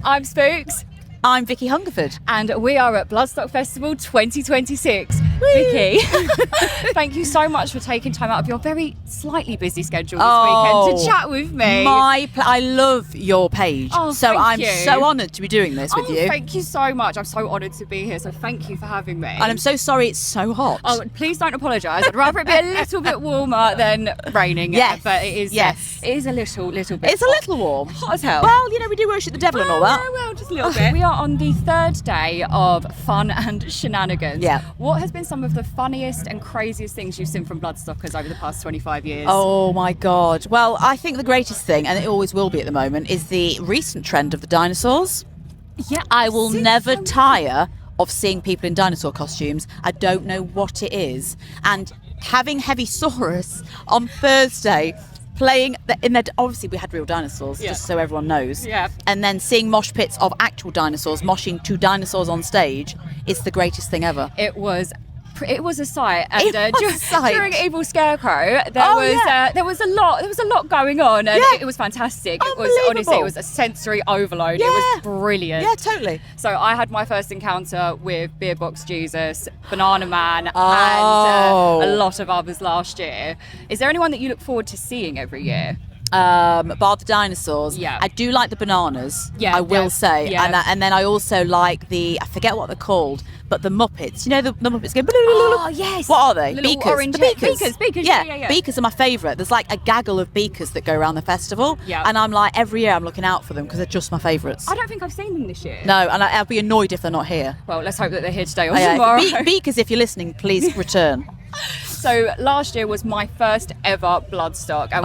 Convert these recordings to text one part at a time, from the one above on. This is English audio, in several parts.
I'm Spooks. I'm Vicky Hungerford. And we are at Bloodstock Festival 2026. Vicky, thank you so much for taking time out of your very slightly busy schedule this weekend to chat with me. I love your page. So I'm so honoured to be doing this with you. Thank you so much. I'm so honoured to be here. So thank you for having me. And I'm so sorry it's so hot. Oh, please don't apologise. I'd rather it be a little bit warmer than raining. Yes. But it is. Yes. It is a little bit. It's a little warm. Hot as hell. Well, we do worship the devil and all that. Well, just a little bit. We are on the third day of fun and shenanigans. Yeah. What has been some of the funniest and craziest things you've seen from Bloodstockers over the past 25 years? Oh my God. Well, I think the greatest thing, and it always will be at the moment, is the recent trend of the dinosaurs. Yeah. I will never tire of seeing people in dinosaur costumes. I don't know what it is. And having Heavysaurus on Thursday playing obviously we had real dinosaurs, just so everyone knows. Yeah. And then seeing mosh pits of actual dinosaurs moshing to dinosaurs on stage, it's the greatest thing ever. It was a sight, and During Evil Scarecrow, there was a lot going on, and it was fantastic. It was honestly, it was a sensory overload. Yeah. It was brilliant. Yeah, totally. So I had my first encounter with Beer Box Jesus, Banana Man, and a lot of others last year. Is there anyone that you look forward to seeing every year? Bar the dinosaurs. Yeah. I do like the bananas. Yeah, I will say. Yeah. And then I also like I forget what they're called, but the Muppets. You know the Muppets go. Oh yes. What are they? Little Beakers. Orange Beakers. Yeah. Beakers are my favourite. There's like a gaggle of beakers that go around the festival. Yeah. And I'm like, every year I'm looking out for them because they're just my favourites. I don't think I've seen them this year. No, and I'll be annoyed if they're not here. Well, let's hope that they're here today or tomorrow. Beakers, if you're listening, please return. So last year was my first ever Bloodstock, and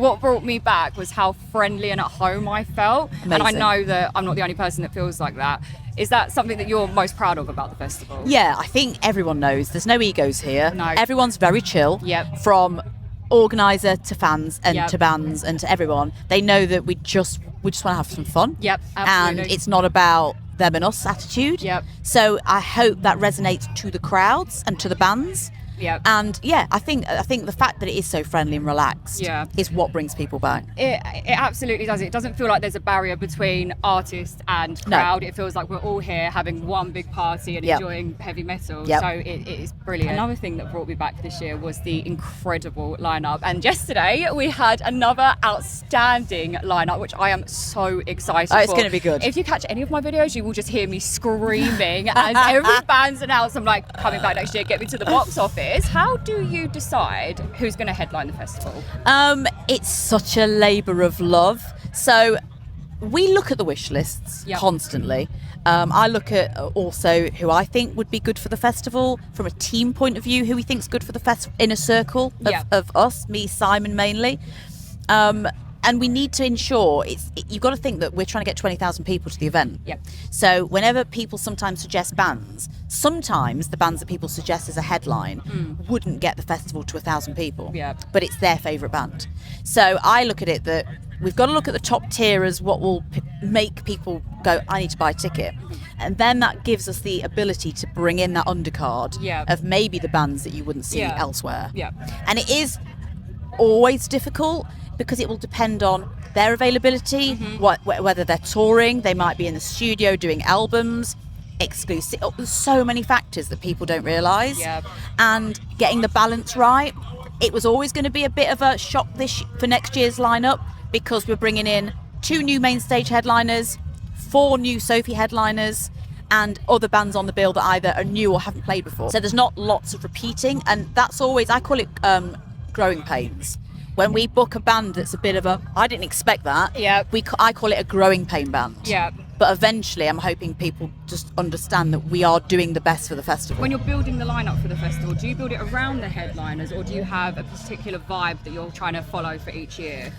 what brought me back was how friendly and at home I felt. Amazing. And I know that I'm not the only person that feels like that. Is that something that you're most proud of about the festival? Yeah, I think everyone knows there's no egos here. No. Everyone's very chill. Yep. From organiser to fans and to bands and to everyone. They know that we just want to have some fun. Yep, absolutely. And it's not about them and us attitude. Yep. So I hope that resonates to the crowds and to the bands. Yep. And I think the fact that it is so friendly and relaxed is what brings people back. It absolutely does. It doesn't feel like there's a barrier between artist and crowd. No. It feels like we're all here having one big party and enjoying heavy metal. Yep. So it is brilliant. Another thing that brought me back this year was the incredible lineup. And yesterday we had another outstanding lineup, which I am so excited for. It's going to be good. If you catch any of my videos, you will just hear me screaming as every band's announced. I'm like, coming back next year, get me to the box office. How do you decide who's going to headline the festival? It's such a labour of love. So we look at the wish lists constantly. I look at also who I think would be good for the festival from a team point of view, who we think's good for the festival in a circle of us, me, Simon mainly. And we need to ensure you've got to think that we're trying to get 20,000 people to the event. Yep. So whenever people sometimes suggest bands, sometimes the bands that people suggest as a headline wouldn't get the festival to 1,000 people. Yep. But it's their favourite band. So I look at it that we've got to look at the top tier as what will make people go, I need to buy a ticket. And then that gives us the ability to bring in that undercard of maybe the bands that you wouldn't see elsewhere. Yeah. And it is always difficult because it will depend on their availability, whether they're touring, they might be in the studio doing albums, exclusive. There's so many factors that people don't realise. Yep. And getting the balance right, it was always going to be a bit of a shock for next year's lineup because we're bringing in 2 new main stage headliners, 4 new Sophie headliners, and other bands on the bill that either are new or haven't played before. So there's not lots of repeating, and that's always, I call it growing pains. When we book a band that's a bit of I didn't expect that. I call it a growing pain band. Yeah. But eventually, I'm hoping people just understand that we are doing the best for the festival. When you're building the lineup for the festival, do you build it around the headliners, or do you have a particular vibe that you're trying to follow for each year?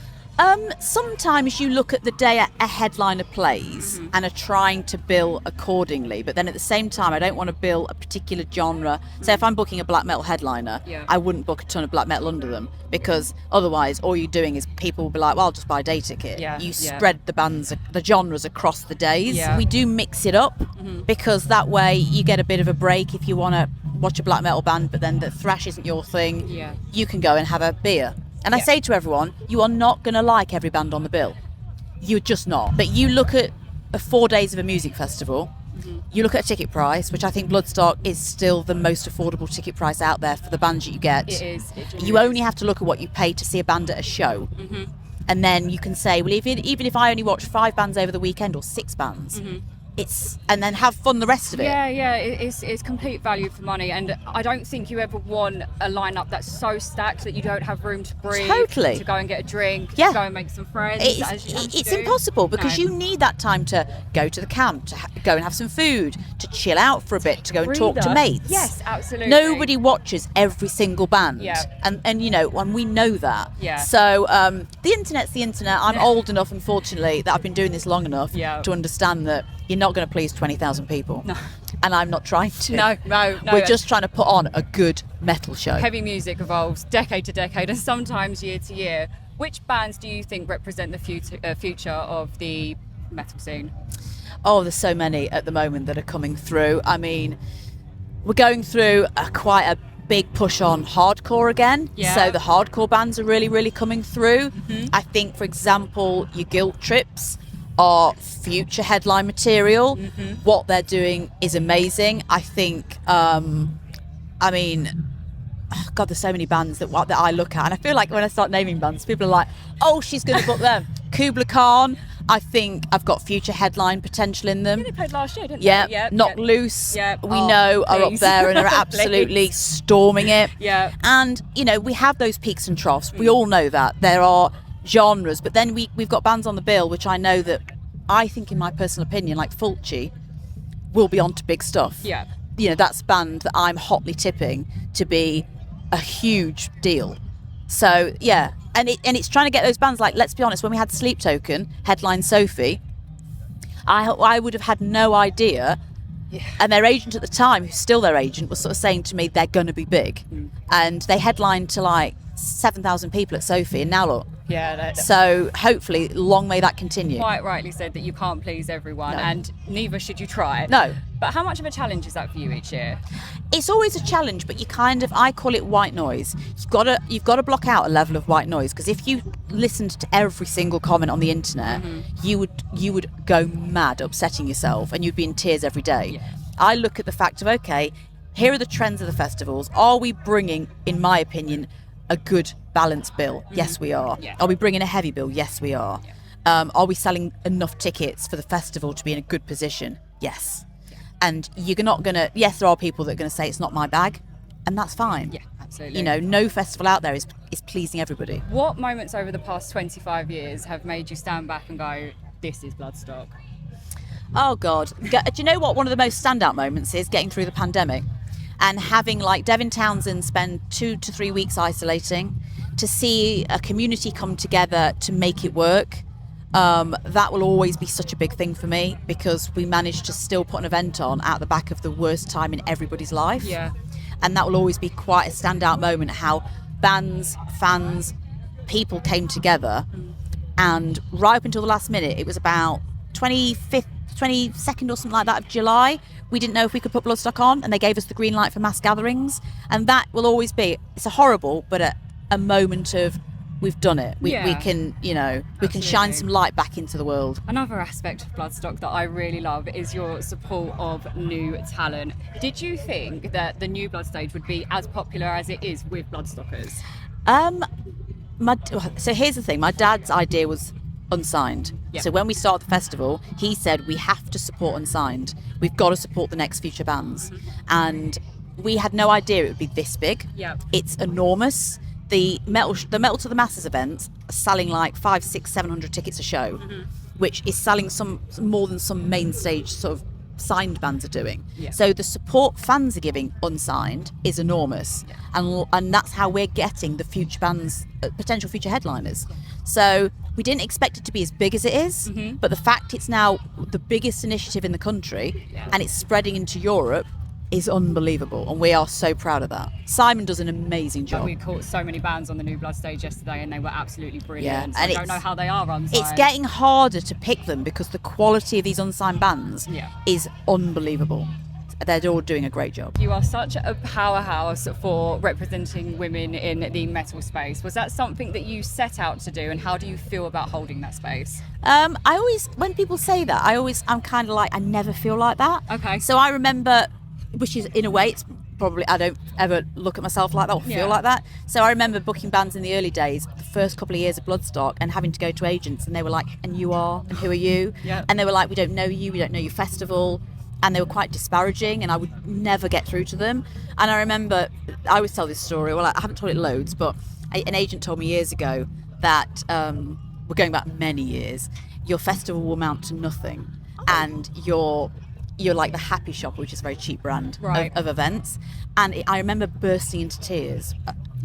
Sometimes you look at the day a headliner plays and are trying to bill accordingly, but then at the same time I don't want to bill a particular genre. So if I'm booking a black metal headliner, I wouldn't book a ton of black metal under them, because otherwise all you're doing is people will be like, well, I'll just buy a day ticket. You spread the genres across the days. We do mix it up because that way you get a bit of a break. If you want to watch a black metal band but then the thrash isn't your thing, you can go and have a beer. And I say to everyone, you are not going to like every band on the bill. You're just not. But you look at 4 days of a music festival, you look at a ticket price, which I think Bloodstock is still the most affordable ticket price out there for the bands that you get. It is. You only have to look at what you pay to see a band at a show. And then you can say, well, even if I only watch 5 bands over the weekend or 6 bands, and then have fun the rest of it. Yeah, it's complete value for money, and I don't think you ever want a lineup that's so stacked that you don't have room to breathe, Totally. to go and get a drink, Yeah. to go and make some friends. It's impossible because you need that time to go to the camp, to go and have some food, to chill out for a bit, to go and talk to mates. Yes, absolutely. Nobody watches every single band. Yeah. And you know, and we know that. Yeah. So the internet's the internet. I'm old enough, unfortunately, that I've been doing this long enough to understand that you're not going to please 20,000 people. No. And I'm not trying to. No. We're just trying to put on a good metal show. Heavy music evolves decade to decade and sometimes year to year. Which bands do you think represent the future of the metal scene? Oh, there's so many at the moment that are coming through. I mean, we're going through quite a big push on hardcore again. Yeah. So the hardcore bands are really, really coming through. I think, for example, your Guilt Trips are future headline material. What they're doing is amazing. I think, I mean, God, there's so many bands that I look at, and I feel like when I start naming bands, people are like, oh, she's going to book them. Kubla Khan, I think I've got future headline potential in them. They played last year, didn't Yeah, they? Yeah, Knock Loose, Yeah. we know are up Please. there and are absolutely storming it. Yeah. And, you know, we have those peaks and troughs. We all know that. There are genres, but then we've got bands on the bill, which I know that I think, in my personal opinion, like Fulci, will be on to big stuff. Yeah. You know, that's a band that I'm hotly tipping to be a huge deal. So, yeah. And it's trying to get those bands, like, let's be honest, when we had Sleep Token, headline Sophie, I would have had no idea. Yeah. And their agent at the time, who's still their agent, was sort of saying to me they're going to be big. And they headlined to like 7,000 people at Sophie, and now look. Yeah. So hopefully, long may that continue. Quite rightly said that you can't please everyone, No. and neither should you try. No. But how much of a challenge is that for you each year? It's always a challenge, but I call it white noise. You've got to block out a level of white noise, because if you listened to every single comment on the internet, you would go mad, upsetting yourself, and you'd be in tears every day. Yeah. I look at the fact of, okay, here are the trends of the festivals. Are we bringing, in my opinion, a good balanced bill? Yes, we are. Yeah. Are we bringing a heavy bill? Yes, we are. Yeah. Are we selling enough tickets for the festival to be in a good position? Yes. And you're not going to, yes, there are people that are going to say it's not my bag, and that's fine. Yeah, absolutely. You know, no festival out there is pleasing everybody. What moments over the past 25 years have made you stand back and go, this is Bloodstock? Oh, God. Do you know what one of the most standout moments is? Getting through the pandemic and having, like, Devin Townsend spend 2 to 3 weeks isolating, to see a community come together to make it work. That will always be such a big thing for me, because we managed to still put an event on at the back of the worst time in everybody's life. Yeah. And that will always be quite a standout moment, how bands, fans, people came together. And right up until the last minute, it was about 22nd or something like that of July, we didn't know if we could put Bloodstock on, and they gave us the green light for mass gatherings. And that will always be, it's a horrible, but a moment of, we've done it. We can, you know, we can shine some light back into the world. Another aspect of Bloodstock that I really love is your support of new talent. Did you think that the new Blood stage would be as popular as it is with Bloodstockers? So here's the thing, my dad's idea was unsigned. Yep. So when we started the festival, he said we have to support unsigned. We've got to support the next future bands. And we had no idea it would be this big. Yep. It's enormous. The Metal to the Masses events are selling like 500, 600, 700 tickets a show, which is selling some more than some main stage sort of signed bands are doing. Yeah. So the support fans are giving unsigned is enormous. Yeah. And that's how we're getting the future bands, potential future headliners. So we didn't expect it to be as big as it is, but the fact it's now the biggest initiative in the country and it's spreading into Europe is unbelievable, and we are so proud of that. Simon does an amazing job. We caught so many bands on the New Blood stage yesterday, and they were absolutely brilliant. Yeah. And I don't know how they are unsigned. It's getting harder to pick them because the quality of these unsigned bands is unbelievable. they're all doing a great job. You are such a powerhouse for representing women in the metal space. Was that something that you set out to do, and how do you feel about holding that space? I always, when people say that, I'm kind of like, I never feel like that. Okay. So I remember, which is in a way, it's probably, I don't ever look at myself like that or feel like that. So I remember booking bands in the early days, the first couple of years of Bloodstock, and having to go to agents, and they were like, and you are, and who are you? Yeah. And they were like, we don't know you, we don't know your festival. And they were quite disparaging, and I would never get through to them. And I remember, I always tell this story, well, I haven't told it loads, but an agent told me years ago that, we're going back many years, your festival will amount to nothing. And you're like the Happy Shop, which is a very cheap brand of events. And I remember bursting into tears.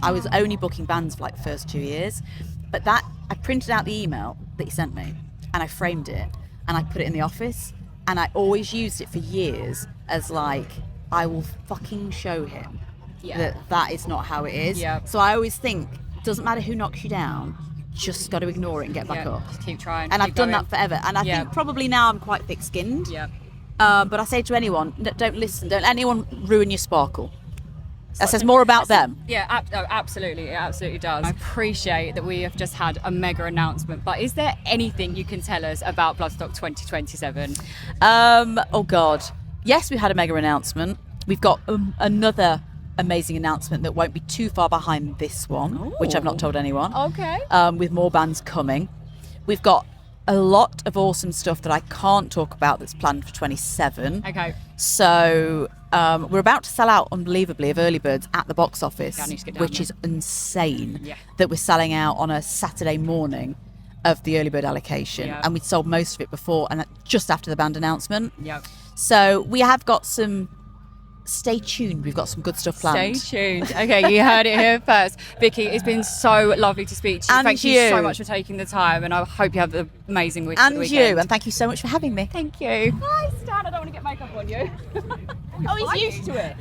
I was only booking bands for like the first 2 years, but I printed out the email that he sent me, and I framed it, and I put it in the office, and I always used it for years as like, I will fucking show him that is not how it is. Yeah. So I always think, it doesn't matter who knocks you down, just got to ignore it and get back up. Just keep trying. And keep I've done going. that forever. And I think probably now I'm quite thick-skinned. Yeah. But I say to anyone, don't listen. Don't let anyone ruin your sparkle. That says more about them. Yeah, absolutely. It absolutely does. I appreciate that we have just had a mega announcement, but is there anything you can tell us about Bloodstock 2027? Oh, God. Yes, we had a mega announcement. We've got another amazing announcement that won't be too far behind this one, which I've not told anyone. Okay. With more bands coming. We've got a lot of awesome stuff that I can't talk about that's planned for 27. Okay. So we're about to sell out unbelievably of early birds at the box office, Yeah, I need to get down which there. is insane. Yeah. That we're selling out on a Saturday morning of the early bird allocation, Yeah. and we'd sold most of it before, and just after the band announcement. Yeah. So we have got some. Stay tuned. We've got some good stuff planned. Stay tuned. Okay, you heard it here first. Vicky, it's been so lovely to speak to you. And Thank you you. so much for taking the time, and I hope you have an amazing week. And weekend. you, and thank you so much for having me. Thank you. Hi, Stan. I don't want to get makeup on you. Oh, he's used to it.